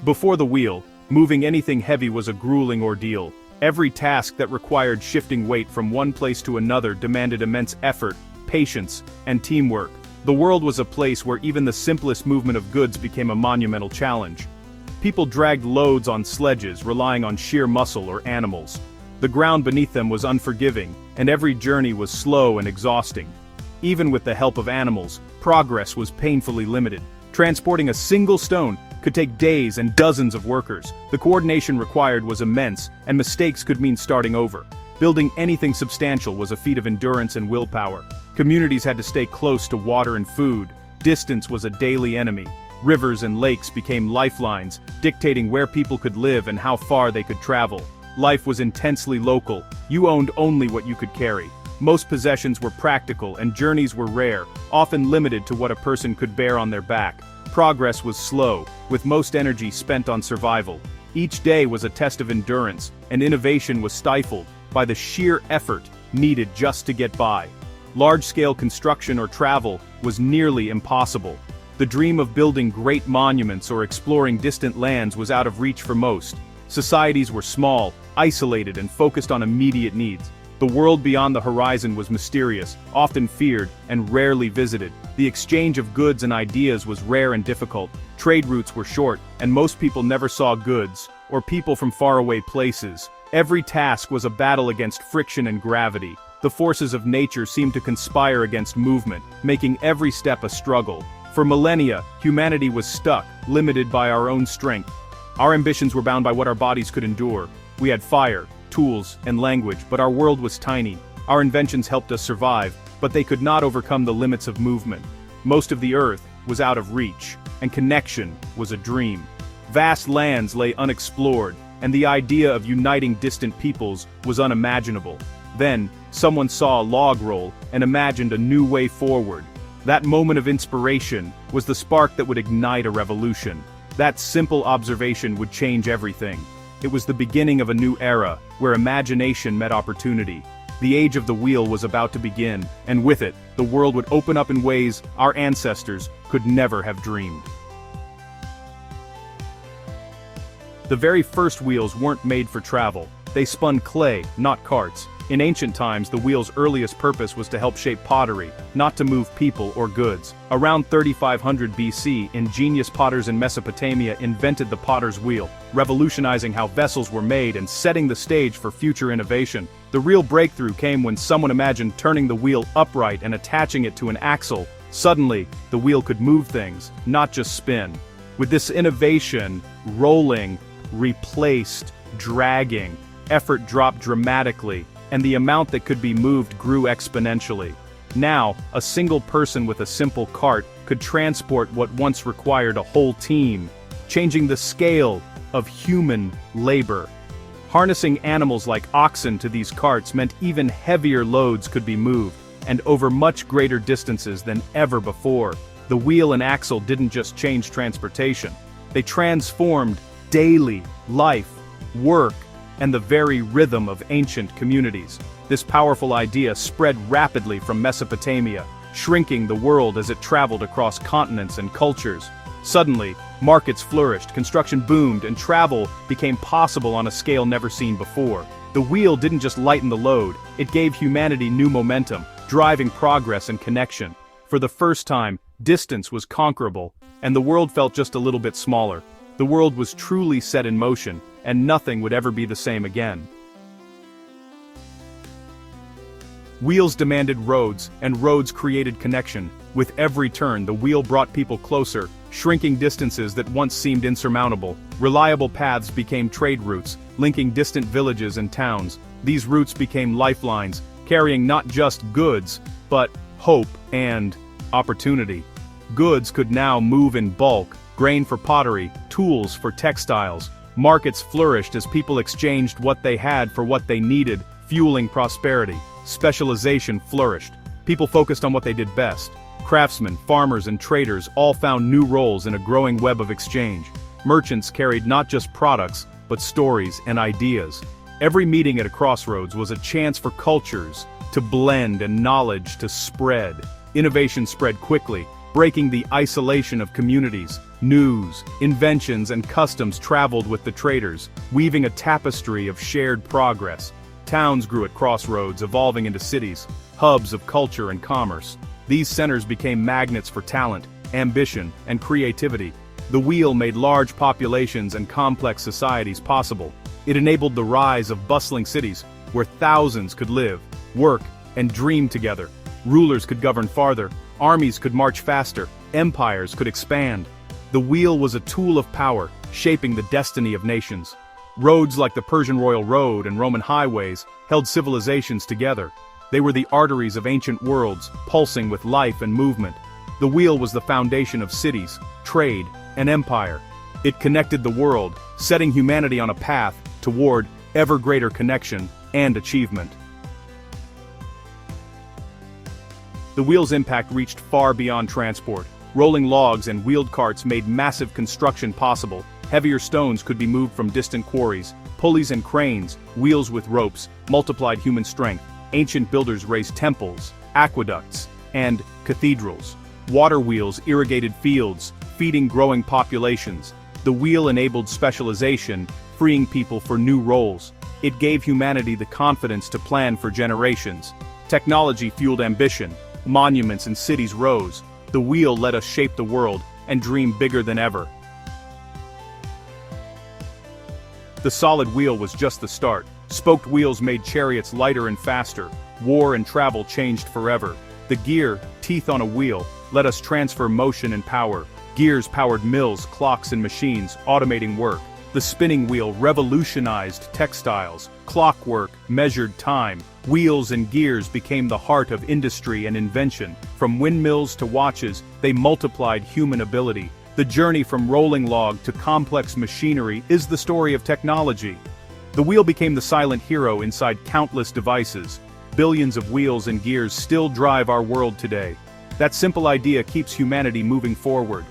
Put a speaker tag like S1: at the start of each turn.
S1: Before the wheel, moving anything heavy was a grueling ordeal. Every task that required shifting weight from one place to another demanded immense effort, patience, and teamwork. The world was a place where even the simplest movement of goods became a monumental challenge. People dragged loads on sledges, relying on sheer muscle or animals. The ground beneath them was unforgiving, and every journey was slow and exhausting. Even with the help of animals, progress was painfully limited. Transporting a single stone could take days and dozens of workers. The coordination required was immense, and mistakes could mean starting over. Building anything substantial was a feat of endurance and willpower. Communities had to stay close to water and food. Distance was a daily enemy. Rivers and lakes became lifelines, dictating where people could live and how far they could travel. Life was intensely local. You owned only what you could carry. Most possessions were practical and journeys were rare, often limited to what a person could bear on their back. Progress was slow, with most energy spent on survival. Each day was a test of endurance, and innovation was stifled by the sheer effort needed just to get by. Large-scale construction or travel was nearly impossible. The dream of building great monuments or exploring distant lands was out of reach for most. Societies were small, isolated, and focused on immediate needs. The world beyond the horizon was mysterious, often feared, and rarely visited. The exchange of goods and ideas was rare and difficult. Trade routes were short, and most people never saw goods, or people from faraway places. Every task was a battle against friction and gravity. The forces of nature seemed to conspire against movement, making every step a struggle. For millennia, humanity was stuck, limited by our own strength. Our ambitions were bound by what our bodies could endure. We had fire, tools, and language, but our world was tiny. Our inventions helped us survive, but they could not overcome the limits of movement. Most of the earth was out of reach, and connection was a dream. Vast lands lay unexplored, and the idea of uniting distant peoples was unimaginable. Then, someone saw a log roll and imagined a new way forward. That moment of inspiration was the spark that would ignite a revolution. That simple observation would change everything. It was the beginning of a new era, where imagination met opportunity. The age of the wheel was about to begin, and with it, the world would open up in ways our ancestors could never have dreamed. The very first wheels weren't made for travel. They spun clay, not carts. In ancient times, the wheel's earliest purpose was to help shape pottery, not to move people or goods. Around 3500 BC, ingenious potters in Mesopotamia invented the potter's wheel, revolutionizing how vessels were made and setting the stage for future innovation. The real breakthrough came when someone imagined turning the wheel upright and attaching it to an axle. Suddenly, the wheel could move things, not just spin. With this innovation, rolling replaced dragging. Effort dropped dramatically, and the amount that could be moved grew exponentially. Now, a single person with a simple cart could transport what once required a whole team, changing the scale of human labor. Harnessing animals like oxen to these carts meant even heavier loads could be moved, and over much greater distances than ever before. The wheel and axle didn't just change transportation. They transformed daily life, work, and the very rhythm of ancient communities. This powerful idea spread rapidly from Mesopotamia, shrinking the world as it traveled across continents and cultures. Suddenly, markets flourished, construction boomed, and travel became possible on a scale never seen before. The wheel didn't just lighten the load, it gave humanity new momentum, driving progress and connection. For the first time, distance was conquerable, and the world felt just a little bit smaller. The world was truly set in motion, and nothing would ever be the same again. Wheels demanded roads, and roads created connection. With every turn, the wheel brought people closer, shrinking distances that once seemed insurmountable. Reliable paths became trade routes, linking distant villages and towns. These routes became lifelines, carrying not just goods, but hope and opportunity. Goods could now move in bulk, grain for pottery, tools for textiles. Markets flourished as people exchanged what they had for what they needed, fueling prosperity. Specialization flourished. People focused on what they did best. Craftsmen, farmers, and traders all found new roles in a growing web of exchange. Merchants carried not just products, but stories and ideas. Every meeting at a crossroads was a chance for cultures to blend and knowledge to spread. Innovation spread quickly, breaking the isolation of communities. News, inventions, and customs traveled with the traders, weaving a tapestry of shared progress. Towns grew at crossroads, evolving into cities, hubs of culture and commerce. These centers became magnets for talent, ambition, and creativity. The wheel made large populations and complex societies possible. It enabled the rise of bustling cities, where thousands could live, work, and dream together. Rulers could govern farther, armies could march faster, empires could expand. The wheel was a tool of power, shaping the destiny of nations. Roads like the Persian Royal Road and Roman highways held civilizations together. They were the arteries of ancient worlds, pulsing with life and movement. The wheel was the foundation of cities, trade, and empire. It connected the world, setting humanity on a path toward ever greater connection and achievement. The wheel's impact reached far beyond transport. Rolling logs and wheeled carts made massive construction possible. Heavier stones could be moved from distant quarries. Pulleys and cranes, wheels with ropes, multiplied human strength. Ancient builders raised temples, aqueducts, and cathedrals. Water wheels irrigated fields, feeding growing populations. The wheel enabled specialization, freeing people for new roles. It gave humanity the confidence to plan for generations. Technology fueled ambition. Monuments and cities rose. The wheel let us shape the world and dream bigger than ever. The solid wheel was just the start. Spoked wheels made chariots lighter and faster. War and travel changed forever. The gear, teeth on a wheel, let us transfer motion and power. Gears powered mills, clocks, and machines, automating work. The spinning wheel revolutionized textiles. Clockwork measured time. Wheels and gears became the heart of industry and invention. From windmills to watches, they multiplied human ability. The journey from rolling log to complex machinery is the story of technology. The wheel became the silent hero inside countless devices. Billions of wheels and gears still drive our world today. That simple idea keeps humanity moving forward.